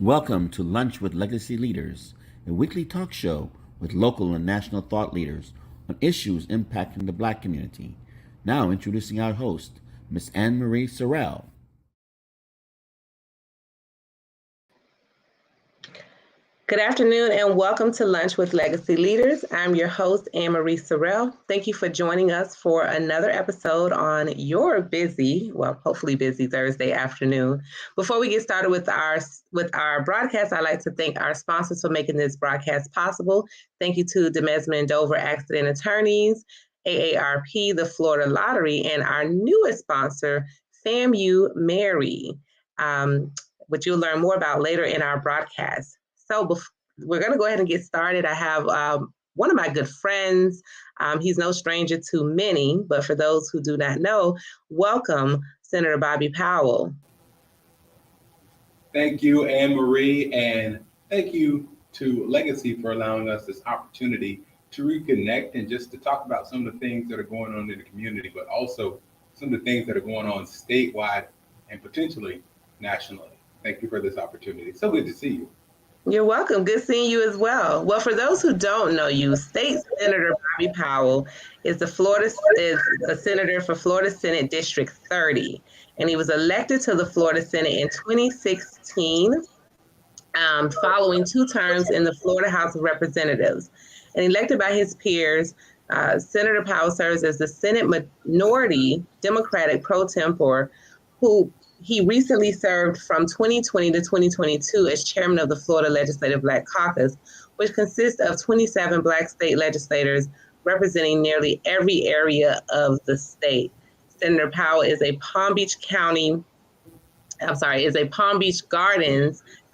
Welcome to Lunch with Legacy Leaders, a weekly talk show with local and national thought leaders on issues impacting the Black community. Now introducing our host, Ms. Anne Marie Sorrell. Good afternoon and welcome to Lunch with Legacy Leaders. I'm your host, Anne Marie Sorrell. Thank you for joining us for another episode on your hopefully busy Thursday afternoon. Before we get started with our broadcast, I'd like to thank our sponsors for making this broadcast possible. Thank you to Demesman Dover Accident Attorneys, AARP, the Florida Lottery, and our newest sponsor, FAMU Mary, which you'll learn more about later in our broadcast. So we're going to go ahead and get started. I have one of my good friends. He's no stranger to many, but for those who do not know, welcome, Senator Bobby Powell. Thank you, Anne Marie, and thank you to Legacy for allowing us this opportunity to reconnect and just to talk about some of the things that are going on in the community, but also some of the things that are going on statewide and potentially nationally. Thank you for this opportunity. So good to see you. You're welcome. Good seeing you as well. Well, for those who don't know you, State Senator Bobby Powell is a senator for Florida Senate District 30, and he was elected to the Florida Senate in 2016, following 2 terms in the Florida House of Representatives. And elected by his peers, Senator Powell serves as the Senate Minority Democratic Pro Tempore, who he recently served from 2020 to 2022 as chairman of the Florida Legislative Black Caucus, which consists of 27 Black state legislators representing nearly every area of the state. Senator Powell is a Palm Beach Gardens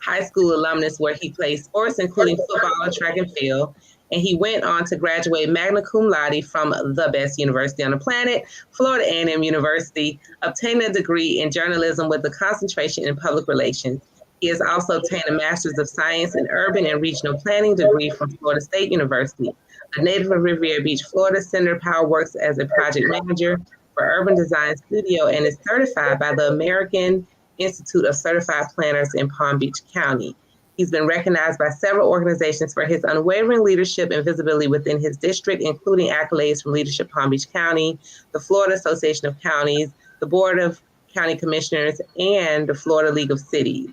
high school alumnus where he played sports, including football and track and field. And he went on to graduate magna cum laude from the best university on the planet, Florida A&M University, obtaining a degree in journalism with a concentration in public relations. He has also obtained a Master's of Science in Urban and Regional Planning degree from Florida State University. A native of Riviera Beach, Florida, Senator Powell works as a project manager for Urban Design Studio and is certified by the American Institute of Certified Planners in Palm Beach County. He's been recognized by several organizations for his unwavering leadership and visibility within his district, including accolades from Leadership Palm Beach County, the Florida Association of Counties, the Board of County Commissioners, and the Florida League of Cities.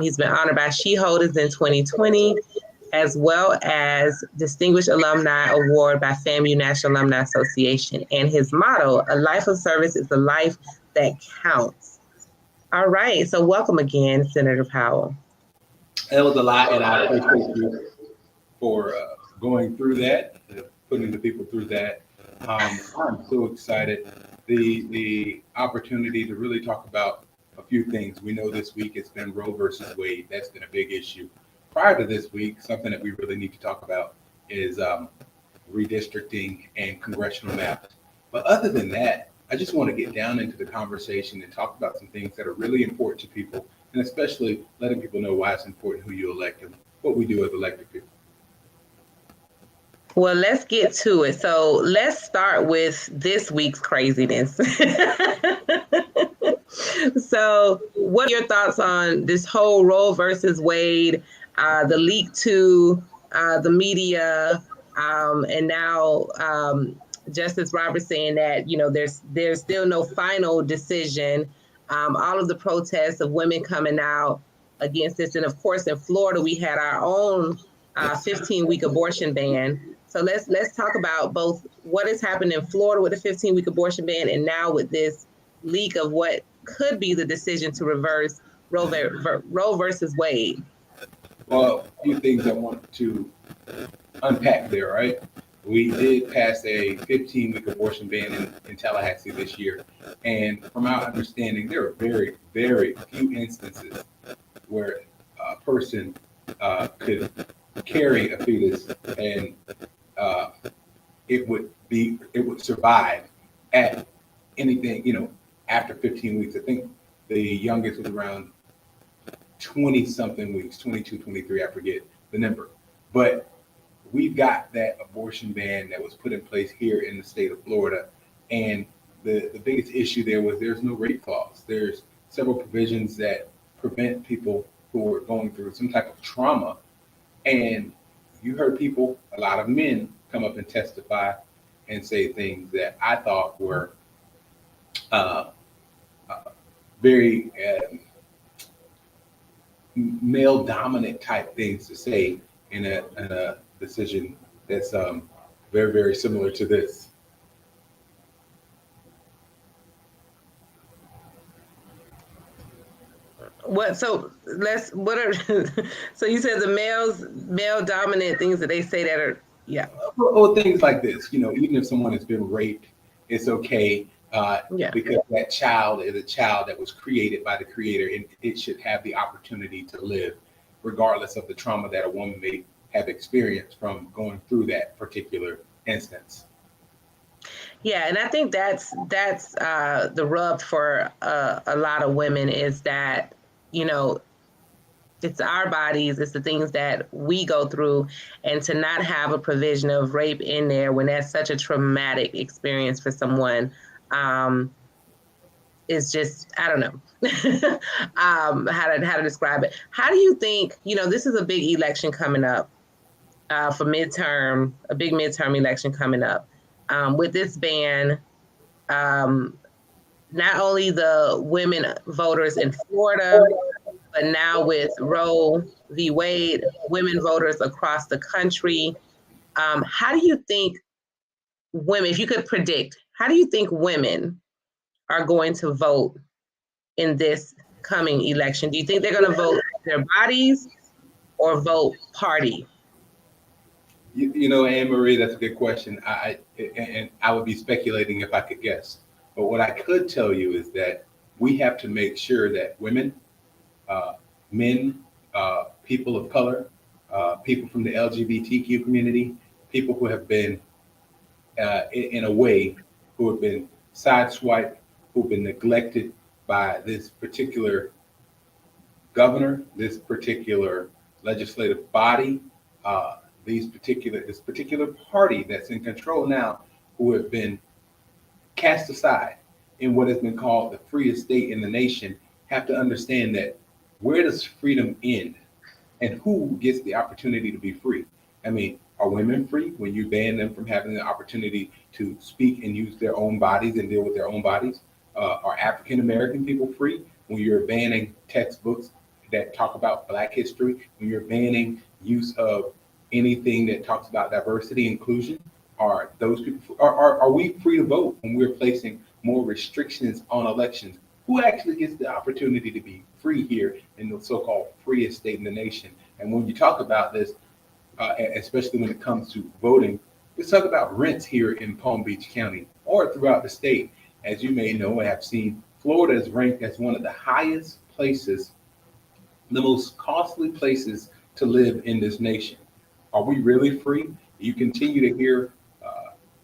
He's been honored by Sheholders in 2020, as well as Distinguished Alumni Award by FAMU National Alumni Association. And his motto, "A life of service is a life that counts." All right, so welcome again, Senator Powell. That was a lot, and I appreciate you for going through that, putting the people through that. I'm so excited. The opportunity to really talk about a few things. We know this week it's been Roe versus Wade. That's been a big issue. Prior to this week, something that we really need to talk about is redistricting and congressional maps. But other than that, I just want to get down into the conversation and talk about some things that are really important to people, and especially letting people know why it's important who you elect and what we do as elected people. Well, let's get to it. So let's start with this week's craziness. So what are your thoughts on this whole Roe versus Wade, the leak to the media, and now Justice Roberts saying that, there's still no final decision. All of the protests of women coming out against this. And of course, in Florida, we had our own 15-week abortion ban. So let's talk about both what has happened in Florida with the 15-week abortion ban and now with this leak of what could be the decision to reverse Roe versus Wade. Well, a few things I want to unpack there, right? We did pass a 15-week abortion ban in Tallahassee this year. And from our understanding, there are very, very few instances where a person could carry a fetus and it would survive at anything, after 15 weeks. I think the youngest was around 20 something weeks, 22, 23, I forget the number. But we've got that abortion ban that was put in place here in the state of Florida. And the biggest issue there was there's no rape clause. There's several provisions that prevent people who who are going through some type of trauma. And you heard people, a lot of men, come up and testify and say things that I thought were uh, very male dominant type things to say in a decision that's very, very similar to this. What? So what are? So you said the male dominant things that they say that are, yeah. Or things like this, even if someone has been raped, it's okay Yeah. because that child is a child that was created by the creator, and it should have the opportunity to live, regardless of the trauma that a woman may have experienced from going through that particular instance. Yeah, and I think that's the rub for a lot of women is that, you know, it's our bodies, it's the things that we go through, and to not have a provision of rape in there when that's such a traumatic experience for someone, is just, I don't know how to describe it. How do you think, this is a big election coming up for midterm, a big midterm election coming up. With this ban, not only the women voters in Florida, but now with Roe v. Wade, women voters across the country. How do you think women, if you could predict, how do you think women are going to vote in this coming election? Do you think they're going to vote their bodies or vote party? Anne Marie, that's a good question. And I would be speculating if I could guess. But what I could tell you is that we have to make sure that women, men, people of color, people from the LGBTQ community, people who have been, in a way, who have been sideswiped, who've been neglected by this particular governor, this particular legislative body, this particular party that's in control now, who have been cast aside in what has been called the freest state in the nation, have to understand that where does freedom end and who gets the opportunity to be free? I mean, are women free when you ban them from having the opportunity to speak and use their own bodies and deal with their own bodies? Are African American people free when you're banning textbooks that talk about Black history, when you're banning use of anything that talks about diversity, inclusion? Are those people, are we free to vote when we're placing more restrictions on elections? Who actually gets the opportunity to be free here in the so-called freest state in the nation? And when you talk about this, especially when it comes to voting, let's talk about rents here in Palm Beach County or throughout the state. As you may know, I have seen Florida is ranked as one of the highest places, the most costly places to live in this nation. Are we really free? You continue to hear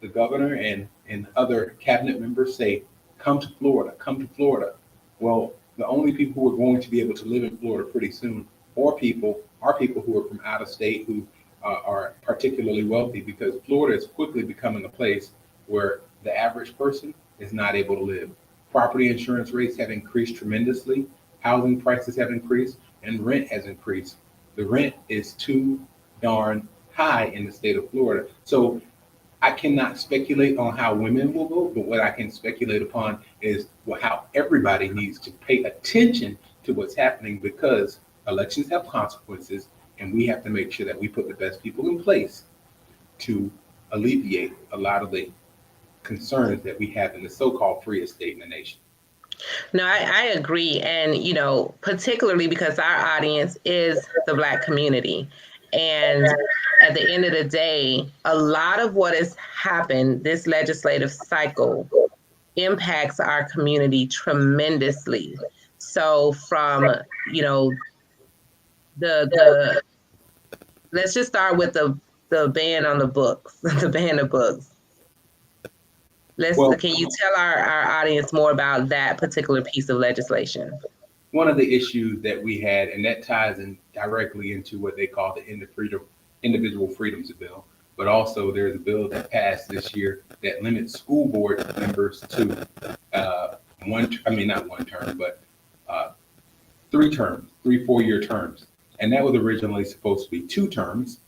the governor and other cabinet members say, come to Florida, come to Florida. Well, the only people who are going to be able to live in Florida pretty soon are people who are from out of state who are particularly wealthy, because Florida is quickly becoming a place where the average person is not able to live. Property insurance rates have increased tremendously, housing prices have increased, and rent has increased. The rent is too darn high in the state of Florida. So I cannot speculate on how women will vote, but what I can speculate upon is how everybody needs to pay attention to what's happening, because elections have consequences, and we have to make sure that we put the best people in place to alleviate a lot of the concerns that we have in the so-called freest state in the nation. No, I agree. And, particularly because our audience is the Black community. And at the end of the day, a lot of what has happened this legislative cycle impacts our community tremendously. So from, the let's just start with the ban on the books, the ban of books. Can you tell our audience more about that particular piece of legislation? One of the issues that we had, and that ties in directly into what they call the Individual Freedoms Bill, but also there's a bill that passed this year that limits school board members to not one term, but three 4-year terms. And that was originally supposed to be 2 terms.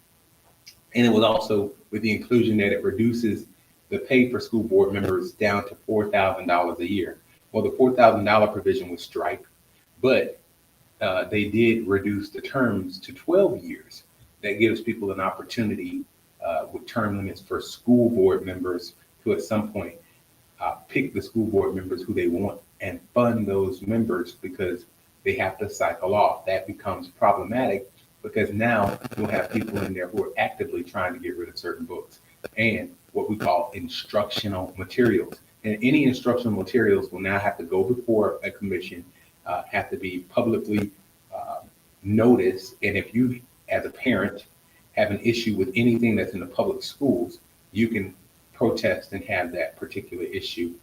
And it was also with the inclusion that it reduces the pay for school board members down to $4,000 a year. Well, the $4,000 provision was strike, but they did reduce the terms to 12 years. That gives people an opportunity with term limits for school board members to at some point pick the school board members who they want and fund those members because they have to cycle off. That becomes problematic because now you'll have people in there who are actively trying to get rid of certain books and what we call instructional materials. And any instructional materials will now have to go before a commission, have to be publicly noticed. And if you, as a parent, have an issue with anything that's in the public schools, you can protest and have that particular issue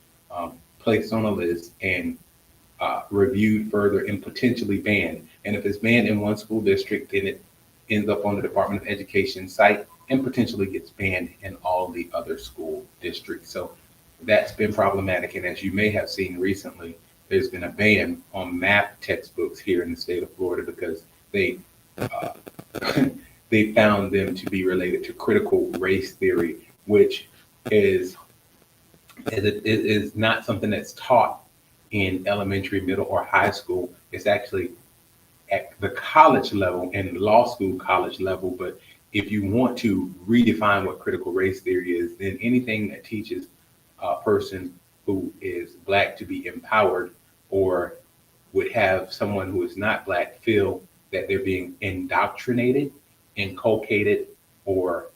placed on a list and reviewed further and potentially banned. And if it's banned in one school district, then it ends up on the Department of Education site and potentially gets banned in all the other school districts. So that's been problematic. And as you may have seen recently, there's been a ban on math textbooks here in the state of Florida because they they found them to be related to critical race theory, which is not something that's taught in elementary, middle, or high school. It's actually at the college level and law school college level. But if you want to redefine what critical race theory is, then anything that teaches a person who is Black to be empowered or would have someone who is not Black feel that they're being indoctrinated, inculcated, or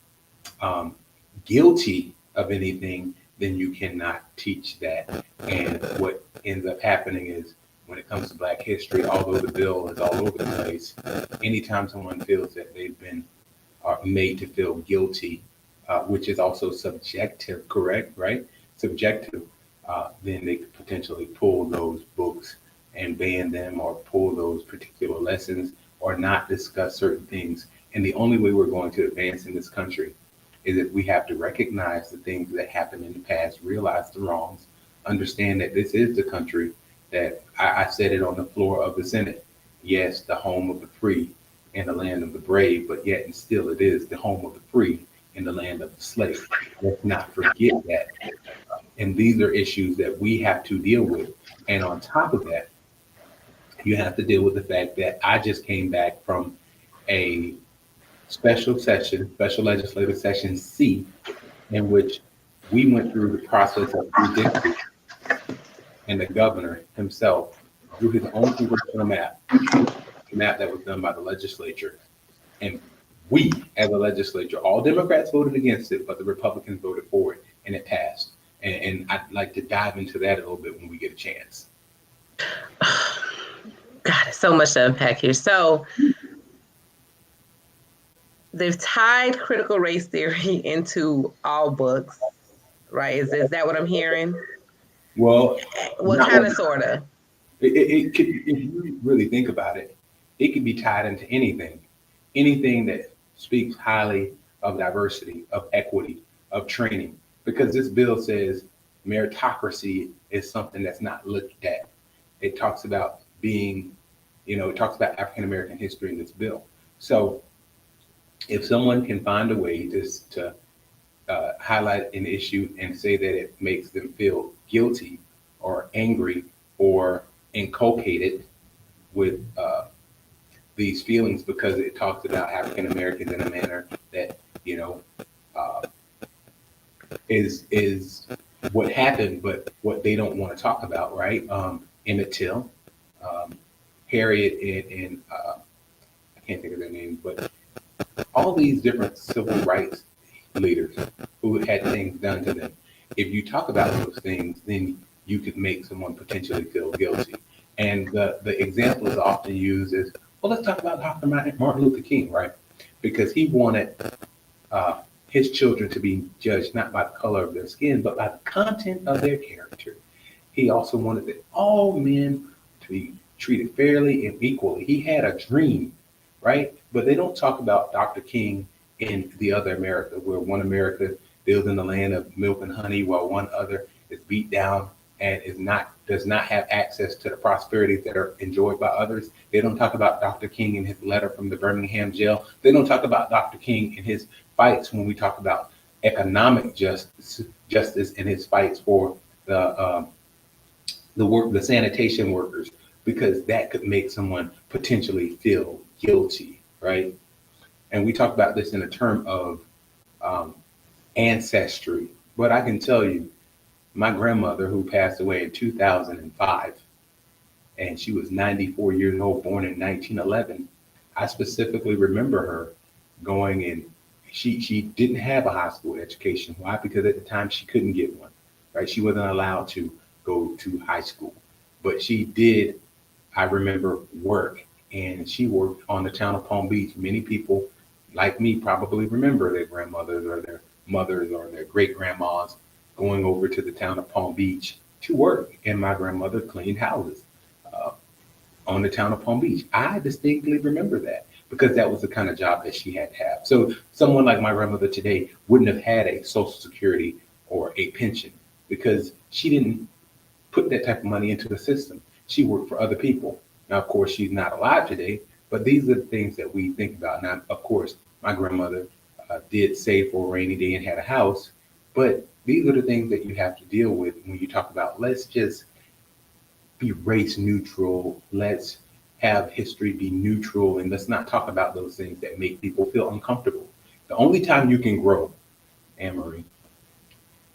guilty of anything, then you cannot teach that. And what ends up happening is when it comes to Black history, although the bill is all over the place, anytime someone feels that they've been made to feel guilty, which is also subjective, correct, right? Subjective, then they could potentially pull those books and ban them or pull those particular lessons or not discuss certain things. And the only way we're going to advance in this country is that we have to recognize the things that happened in the past, realize the wrongs, understand that this is the country that I said it on the floor of the Senate. Yes, the home of the free and the land of the brave, but yet and still it is the home of the free and the land of the slave. Let's not forget that. And these are issues that we have to deal with. And on top of that, you have to deal with the fact that I just came back from a special legislative session C, in which we went through the process of redistricting, and the governor himself drew his own congressional map that was done by the legislature. And we, as a legislature, all Democrats voted against it, but the Republicans voted for it, and it passed. And I'd like to dive into that a little bit when we get a chance. God, so much to unpack here. So they've tied critical race theory into all books, right? Is that what I'm hearing? Well, kind of, sort of? It could, if you really think about it, it could be tied into anything that speaks highly of diversity, of equity, of training, because this bill says meritocracy is something that's not looked at. It talks about being, it talks about African-American history in this bill. So if someone can find a way to highlight an issue and say that it makes them feel guilty or angry or inculcated with these feelings because it talks about African Americans in a manner that is what happened, but what they don't want to talk about, right? Emmett Till, Harriet, and I can't think of their names, but all these different civil rights leaders who had things done to them. If you talk about those things, then you could make someone potentially feel guilty. And the example is often used as, well, let's talk about Dr. Martin Luther King, right? Because he wanted his children to be judged not by the color of their skin, but by the content of their character. He also wanted that all men to be treated fairly and equally. He had a dream, right? But they don't talk about Dr. King in the other America, where one America lives in the land of milk and honey, while one other is beat down and is not does not have access to the prosperities that are enjoyed by others. They don't talk about Dr. King and his letter from the Birmingham jail. They don't talk about Dr. King and his fights when we talk about economic justice and his fights for the sanitation workers, because that could make someone potentially feel guilty, right? And we talk about this in a term of ancestry. But I can tell you, my grandmother, who passed away in 2005, and she was 94 years old, born in 1911, I specifically remember her going in. She didn't have a high school education. Why? Because at the time she couldn't get one, right? She wasn't allowed to go to high school. But she did, I remember, work, and she worked on the town of Palm Beach. Many people like me probably remember their grandmothers or their mothers or their great grandmas going over to the town of Palm Beach to work. And my grandmother cleaned houses on the town of Palm Beach. I distinctly remember that because that was the kind of job that she had to have. So someone like my grandmother today wouldn't have had a Social Security or a pension because she didn't put that type of money into the system. She worked for other people. Now, of course, she's not alive today, but these are the things that we think about. Now, of course, my grandmother did save for a rainy day and had a house, but these are the things that you have to deal with when you talk about, let's just be race neutral. Let's have history be neutral, and let's not talk about those things that make people feel uncomfortable. The only time you can grow, Anne-Marie,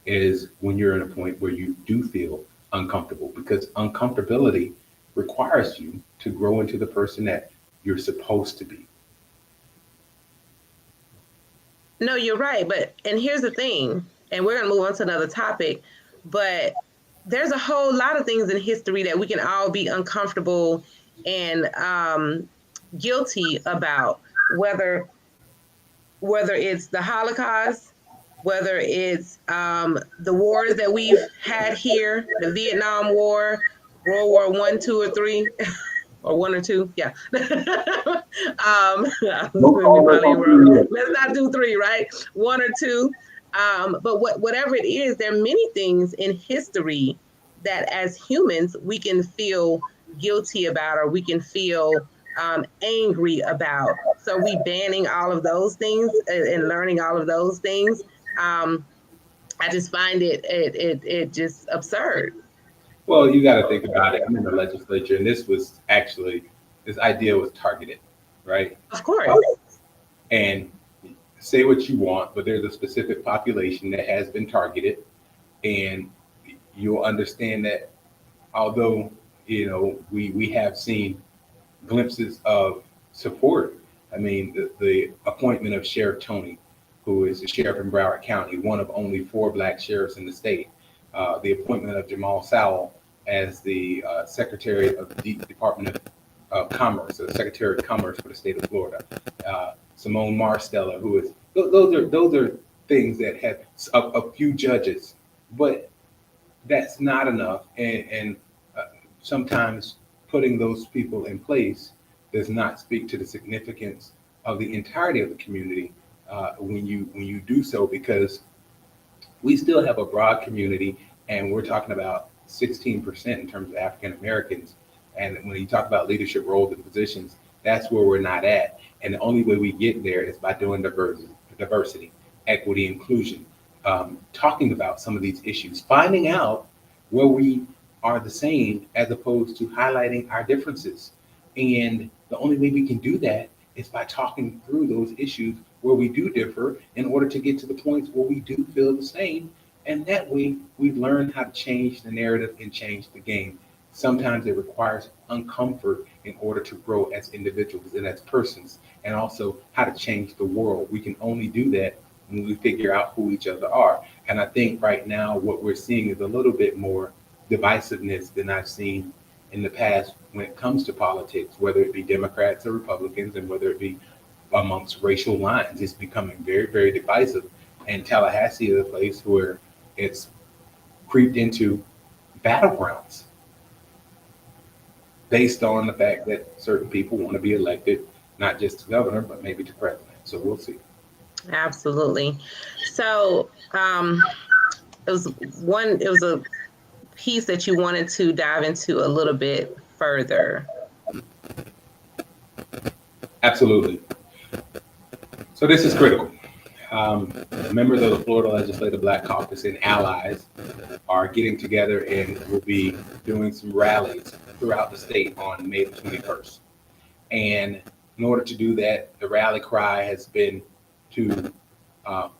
is when you're in a point where you do feel uncomfortable, because uncomfortability requires you to grow into the person that you're supposed to be. No, you're right. And here's the thing, and we're going to move on to another topic, but there's a whole lot of things in history that we can all be uncomfortable and guilty about, whether it's the Holocaust, whether it's the wars that we've had here, the Vietnam War, World War I, II, or III, or one or two, yeah. Let's not do three, right? One or two. But whatever it is, there are many things in history that as humans we can feel guilty about, or we can feel angry about. So we banning all of those things and learning all of those things. I just find it just absurd. Well, you got to think about it. I'm in the legislature, and this idea was targeted, right? Of course. And say what you want, but there's a specific population that has been targeted, and you'll understand that although, we have seen glimpses of support. I mean, the appointment of Sheriff Tony, who is the sheriff in Broward County, one of only 4 Black sheriffs in the state. The appointment of Jamal Sowell as the Secretary of the Department of Commerce, the Secretary of Commerce for the state of Florida. Simone Marsteller, who is, those are things that have a few judges, but that's not enough. And sometimes putting those people in place does not speak to the significance of the entirety of the community when you do so, because we still have a broad community, and we're talking about 16% in terms of African Americans. And when you talk about leadership roles and positions, that's where we're not at. And the only way we get there is by doing diversity, equity, inclusion, talking about some of these issues, finding out where we are the same as opposed to highlighting our differences. And the only way we can do that is by talking through those issues where we do differ in order to get to the points where we do feel the same. And that way we've learned how to change the narrative and change the game. Sometimes it requires uncomfort in order to grow as individuals and as persons, and also how to change the world. We can only do that when we figure out who each other are. And I think right now what we're seeing is a little bit more divisiveness than I've seen in the past when it comes to politics, whether it be Democrats or Republicans, and whether it be amongst racial lines. It's becoming very, very divisive. And Tallahassee is a place where it's creeped into battlegrounds based on the fact that certain people want to be elected, not just to governor, but maybe to president. So we'll see. Absolutely. So it was a piece that you wanted to dive into a little bit further? Absolutely. So this is critical. Members of the Florida Legislative Black Caucus and allies are getting together and will be doing some rallies throughout the state on May the 21st. And in order to do that, the rally cry has been to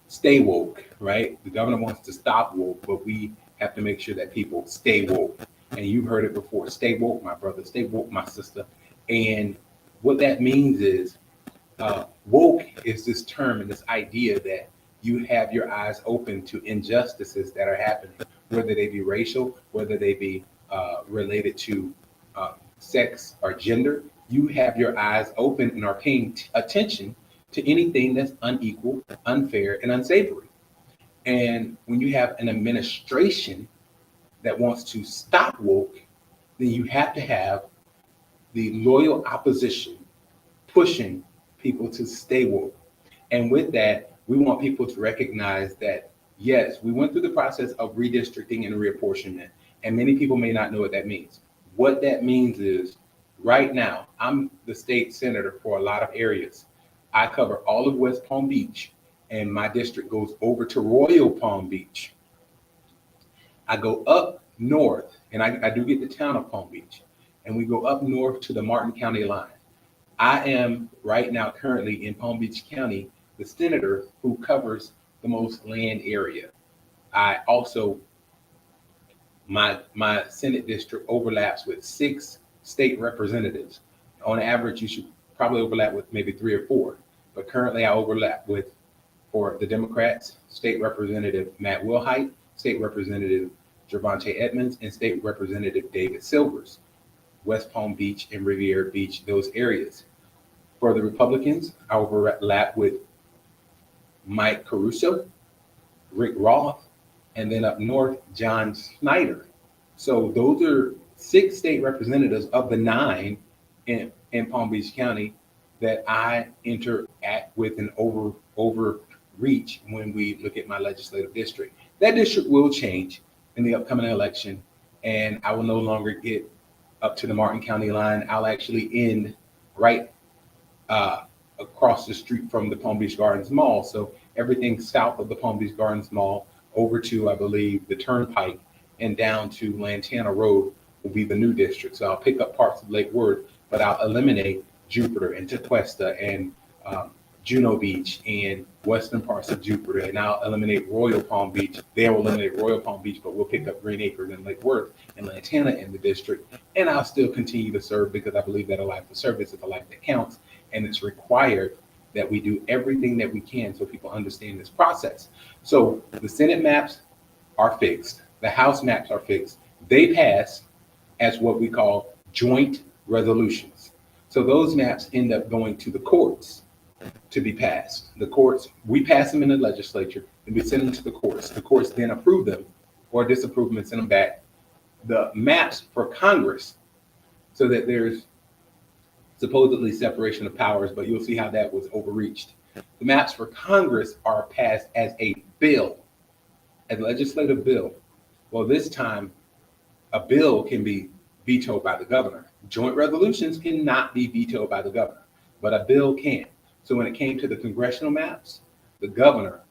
stay woke, right? The governor wants to stop woke, but we have to make sure that people stay woke. And you've heard it before, stay woke, my brother, stay woke, my sister. And what that means is woke is this term and this idea that you have your eyes open to injustices that are happening, whether they be racial, whether they be related to sex or gender. You have your eyes open and are paying attention to anything that's unequal, unfair, and unsavory. And when you have an administration that wants to stop woke, then you have to have the loyal opposition pushing people to stay woke. And with that, we want people to recognize that, yes, we went through the process of redistricting and reapportionment, and many people may not know what that means. What that means is, right now, I'm the state senator for a lot of areas. I cover all of West Palm Beach, and my district goes over to Royal Palm Beach. I go up north, and I do get the town of Palm Beach, and we go up north to the Martin County line. I am right now currently in Palm Beach County, the senator who covers the most land area. I also, my Senate district overlaps with 6 state representatives. On average, you should probably overlap with maybe 3 or 4, but currently I overlap with, for the Democrats, State Representative Matt Wilhite, State Representative Gervonta Edmonds, and State Representative David Silvers, West Palm Beach and Riviera Beach, those areas. For the Republicans, I overlap with Mike Caruso, Rick Roth, and then up north, John Snyder. So those are 6 state representatives of the 9 in Palm Beach County that I interact with and overreach when we look at my legislative district. That district will change in the upcoming election, and I will no longer get up to the Martin County line. I'll actually end right across the street from the Palm Beach Gardens Mall. So everything south of the Palm Beach Gardens Mall over to, I believe, the Turnpike and down to Lantana Road will be the new district. So I'll pick up parts of Lake Worth, but I'll eliminate Jupiter and Tequesta and Juno Beach and western parts of Jupiter, and I'll eliminate Royal Palm Beach. They will eliminate Royal Palm Beach, but we'll pick up Green Acres and Lake Worth and Lantana in the district. And I'll still continue to serve because I believe that a life of service is a life that counts, and it's required that we do everything that we can so people understand this process. So the Senate maps are fixed. The House maps are fixed. They pass as what we call joint resolutions. So those maps end up going to the courts to be passed. The courts, we pass them in the legislature and we send them to the courts. The courts then approve them or disapprove them and send them back. The maps for Congress, so that there's supposedly separation of powers, but you'll see how that was overreached. The maps for Congress are passed as a bill, as a legislative bill. Well, this time, a bill can be vetoed by the governor. Joint resolutions cannot be vetoed by the governor, but a bill can. So when it came to the congressional maps, the governor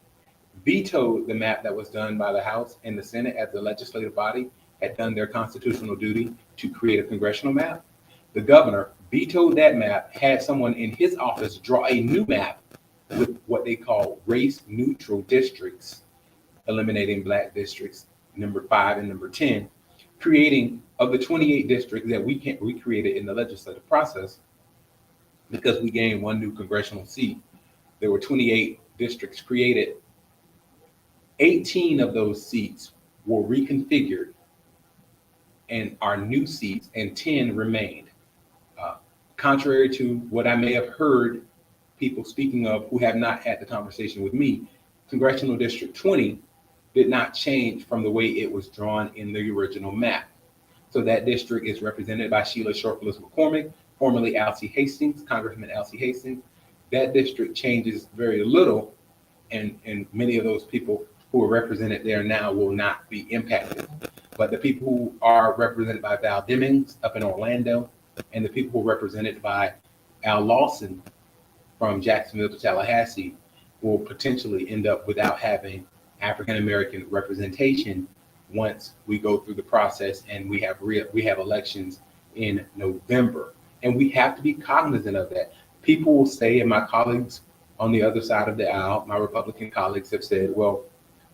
vetoed the map that was done by the House, and the Senate, as the legislative body, had done their constitutional duty to create a congressional map. The governor vetoed that map, had someone in his office draw a new map with what they call race neutral districts, eliminating black districts, number 5 and number 10, creating, of the 28 districts that we created in the legislative process, because we gained 1 new congressional seat, there were 28 districts created. 18 of those seats were reconfigured and are new seats, and 10 remained. Contrary to what I may have heard people speaking of who have not had the conversation with me, Congressional District 20 did not change from the way it was drawn in the original map. So that district is represented by Sheila Shortbliss McCormick, formerly Alcee Hastings, Congressman Alcee Hastings. That district changes very little, and many of those people who are represented there now will not be impacted. But the people who are represented by Val Demings up in Orlando, and the people who are represented by Al Lawson from Jacksonville to Tallahassee will potentially end up without having African American representation once we go through the process and we have elections in November. And we have to be cognizant of that. People will say, and my colleagues on the other side of the aisle, my Republican colleagues have said, well,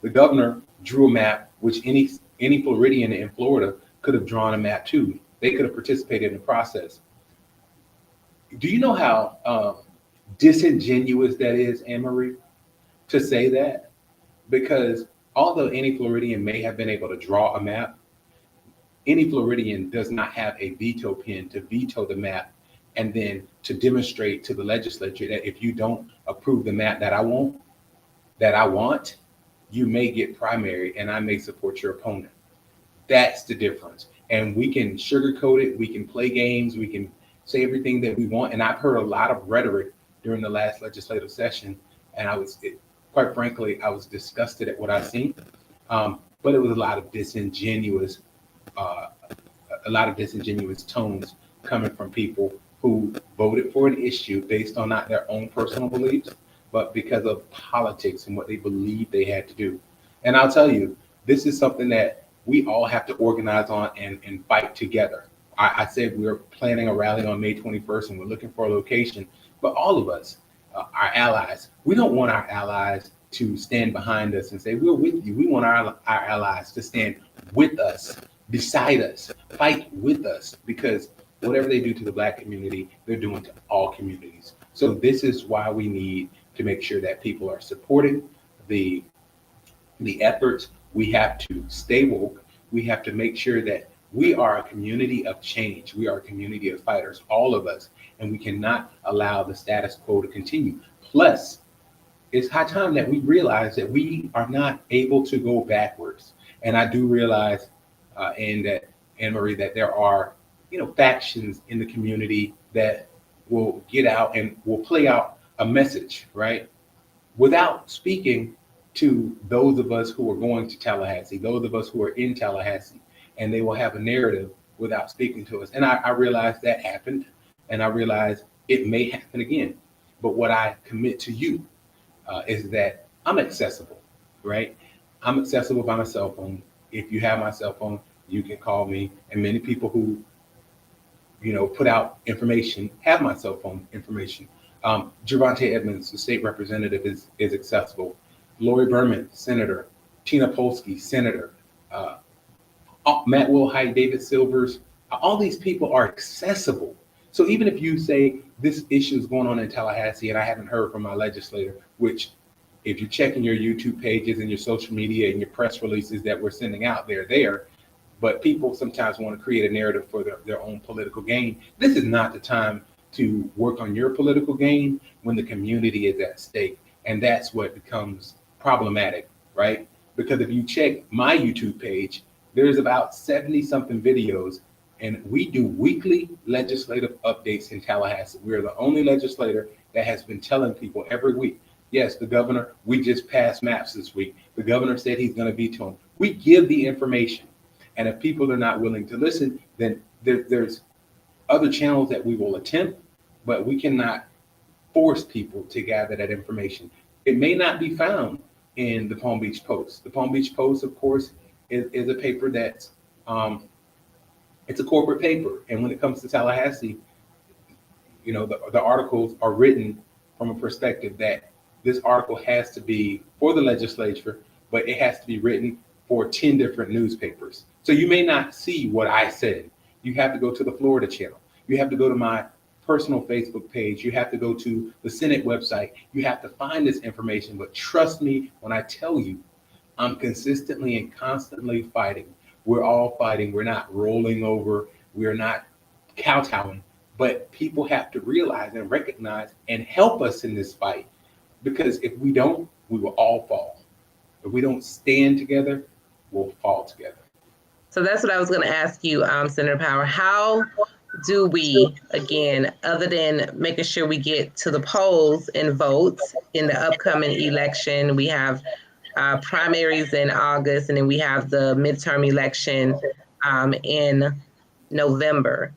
the governor drew a map, which any Floridian in Florida could have drawn a map too. They could have participated in the process. Do you know how disingenuous that is, Anne-Marie, to say that? Because although any Floridian may have been able to draw a map, any Floridian does not have a veto pen to veto the map and then to demonstrate to the legislature that if you don't approve the map that I want, you may get primary and I may support your opponent. That's the difference. And we can sugarcoat it, we can play games, we can say everything that we want. And I've heard a lot of rhetoric during the last legislative session, and quite frankly, I was disgusted at what I've seen. But it was a lot of disingenuous tones coming from people who voted for an issue based on not their own personal beliefs, but because of politics and what they believed they had to do. And I'll tell you, this is something that we all have to organize on and fight together. I said we're planning a rally on May 21st and we're looking for a location, but all of us, our allies, we don't want our allies to stand behind us and say, we're with you. We want our allies to stand with us, beside us, fight with us, because whatever they do to the Black community, they're doing to all communities. So this is why we need to make sure that people are supporting the efforts. We have to stay woke. We have to make sure that we are a community of change. We are a community of fighters, all of us, and we cannot allow the status quo to continue. Plus, it's high time that we realize that we are not able to go backwards. And I do realize, Anne-Marie, that there are, factions in the community that will get out and will play out a message, right? Without speaking to those of us who are going to Tallahassee, those of us who are in Tallahassee, and they will have a narrative without speaking to us. And I realize that happened, and I realize it may happen again. But what I commit to you is that I'm accessible, right? I'm accessible by my cell phone. If you have my cell phone, you can call me. And many people who, put out information have my cell phone information. Gervonta Edmonds, the state representative, is accessible. Lori Berman, senator. Tina Polsky, senator. Matt Wilhite, David Silvers, all these people are accessible. So even if you say this issue is going on in Tallahassee and I haven't heard from my legislator, which if you're checking your YouTube pages and your social media and your press releases that we're sending out, they're there. But people sometimes want to create a narrative for their own political gain. This is not the time to work on your political gain when the community is at stake. And that's what becomes problematic, right? Because if you check my YouTube page, there's about 70 something videos, and we do weekly legislative updates in Tallahassee. We're the only legislator that has been telling people every week, yes, the governor, we just passed maps this week. The governor said he's going to veto them. We give the information. And if people are not willing to listen, then there's other channels that we will attempt, but we cannot force people to gather that information. It may not be found in the Palm Beach Post. The Palm Beach Post, of course, is a paper that's, it's a corporate paper. And when it comes to Tallahassee, the articles are written from a perspective that this article has to be for the legislature, but it has to be written for 10 different newspapers. So you may not see what I said. You have to go to the Florida channel. You have to go to my personal Facebook page. You have to go to the Senate website. You have to find this information. But trust me when I tell you, I'm consistently and constantly fighting. We're all fighting. We're not rolling over. We're not kowtowing. But people have to realize and recognize and help us in this fight. Because if we don't, we will all fall. If we don't stand together, we'll fall together. So that's what I was going to ask you, Senator Powell. How do we, again, other than making sure we get to the polls and vote in the upcoming election, we have primaries in August, and then we have the midterm election in November.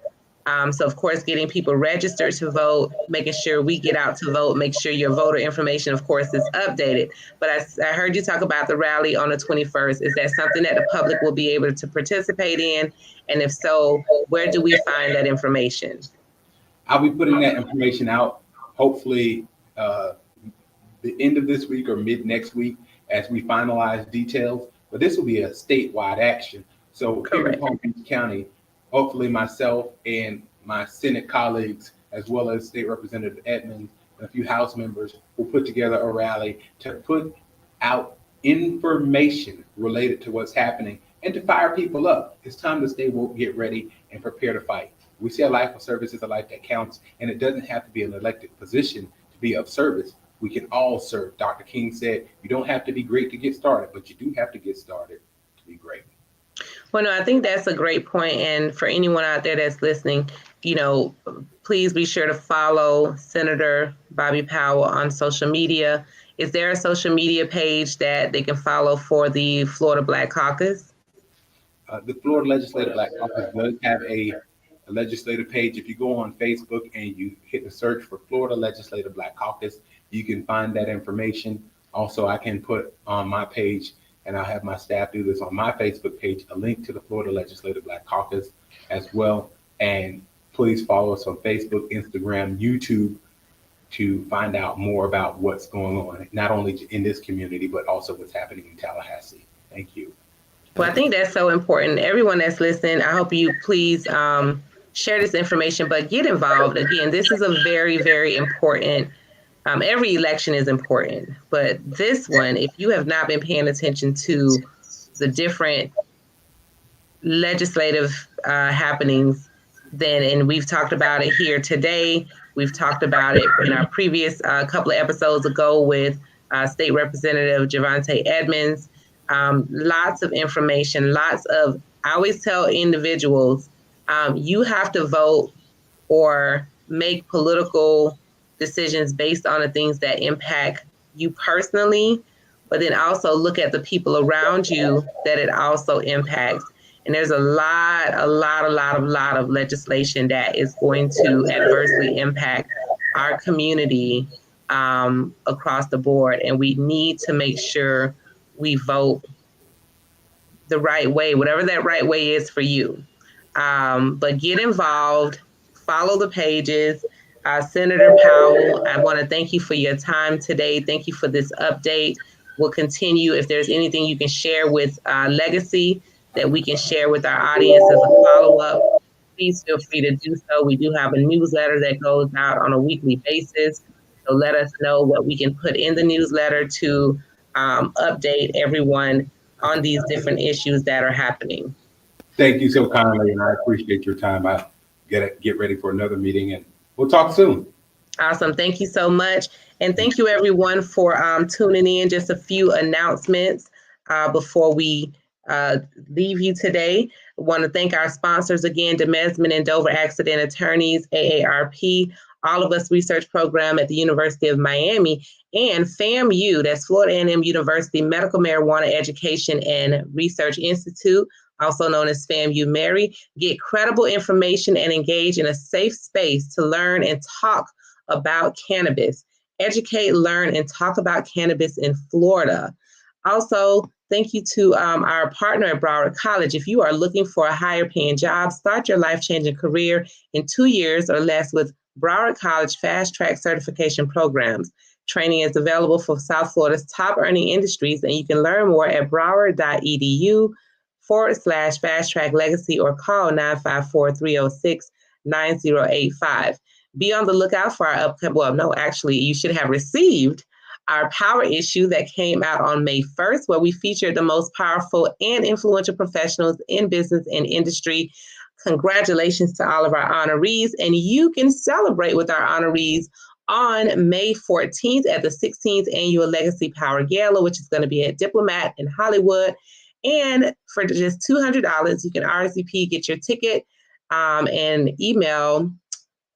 So of course, getting people registered to vote, making sure we get out to vote, make sure your voter information, of course, is updated. But I heard you talk about the rally on the 21st. Is that something that the public will be able to participate in? And if so, where do we find that information? I'll be putting that information out hopefully the end of this week or mid next week as we finalize details. But this will be a statewide action. So here in Palm Beach County, hopefully myself and my Senate colleagues, as well as State Representative Edmonds and a few House members, will put together a rally to put out information related to what's happening and to fire people up. It's time to stay woke, get ready, and prepare to fight. We say a life of service is a life that counts, and it doesn't have to be an elected position to be of service. We can all serve. Dr. King said, you don't have to be great to get started, but you do have to get started to be great. Well, no, I think that's a great point. And for anyone out there that's listening, please be sure to follow Senator Bobby Powell on social media. Is there a social media page that they can follow for the Florida Black Caucus? The Florida Legislative Black Caucus does have a legislative page. If you go on Facebook and you hit the search for Florida Legislative Black Caucus, you can find that information. Also, I can put on my page, and I'll have my staff do this on my Facebook page, a link to the Florida Legislative Black Caucus as well. And please follow us on Facebook, Instagram, YouTube to find out more about what's going on, not only in this community, but also what's happening in Tallahassee. Thank you. Well, I think that's so important. Everyone that's listening, I hope you please share this information, but get involved. Again, this is a very, very important. Every election is important, but this one, if you have not been paying attention to the different legislative happenings, and we've talked about it here today. We've talked about it in our previous couple of episodes ago with State Representative Javante Edmonds. Lots of information, I always tell individuals, you have to vote or make political decisions based on the things that impact you personally, but then also look at the people around you that it also impacts. And there's a lot of legislation that is going to adversely impact our community across the board. And we need to make sure we vote the right way, whatever that right way is for you. But get involved, follow the pages. Senator Powell, I want to thank you for your time today. Thank you for this update. We'll continue. If there's anything you can share with Legacy that we can share with our audience as a follow-up, please feel free to do so. We do have a newsletter that goes out on a weekly basis. So let us know what we can put in the newsletter to update everyone on these different issues that are happening. Thank you so kindly, and I appreciate your time. I'll get ready for another meeting, and we'll talk soon. Awesome. Thank you so much. And thank you, everyone, for tuning in. Just a few announcements before we leave you today. I want to thank our sponsors again, DeMesman and Dover Accident Attorneys, AARP, All of Us Research Program at the University of Miami, and FAMU, that's Florida A&M University Medical Marijuana Education and Research Institute, also known as FAMU Mary. Get credible information and engage in a safe space to learn and talk about cannabis. Educate, learn, and talk about cannabis in Florida. Also, thank you to our partner at Broward College. If you are looking for a higher paying job, start your life-changing career in 2 years or less with Broward College Fast Track Certification Programs. Training is available for South Florida's top earning industries, and you can learn more at broward.edu/Fast Track Legacy or call 954-306-9085. Be on the lookout for our upcoming, you should have received our Power issue that came out on May 1st, where we featured the most powerful and influential professionals in business and industry. Congratulations to all of our honorees, and you can celebrate with our honorees on May 14th at the 16th Annual Legacy Power Gala, which is going to be at Diplomat in Hollywood. And for just $200, you can RSVP, get your ticket, and email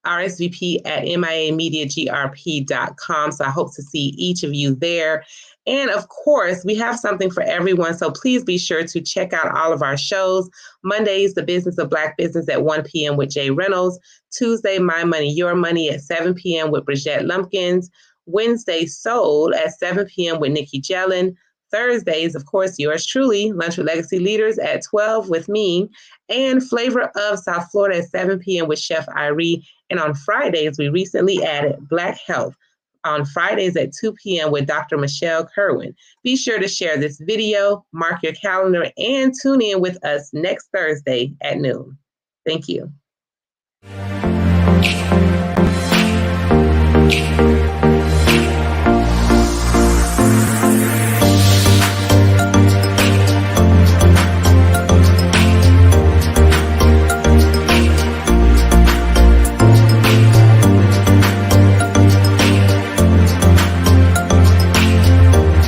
RSVP at miamediagrp.com. So I hope to see each of you there. And of course, we have something for everyone. So please be sure to check out all of our shows. Mondays, The Business of Black Business at 1 p.m. with Jay Reynolds. Tuesday, My Money, Your Money at 7 p.m. with Bridgette Lumpkins. Wednesday, Soul at 7 p.m. with Nikki Jellin. Thursdays, of course, yours truly, Lunch with Legacy Leaders at 12 with me. And Flavor of South Florida at 7 p.m. with Chef Irie. And on Fridays, we recently added Black Health on Fridays at 2 p.m. with Dr. Michelle Kerwin. Be sure to share this video, mark your calendar, and tune in with us next Thursday at noon. Thank you.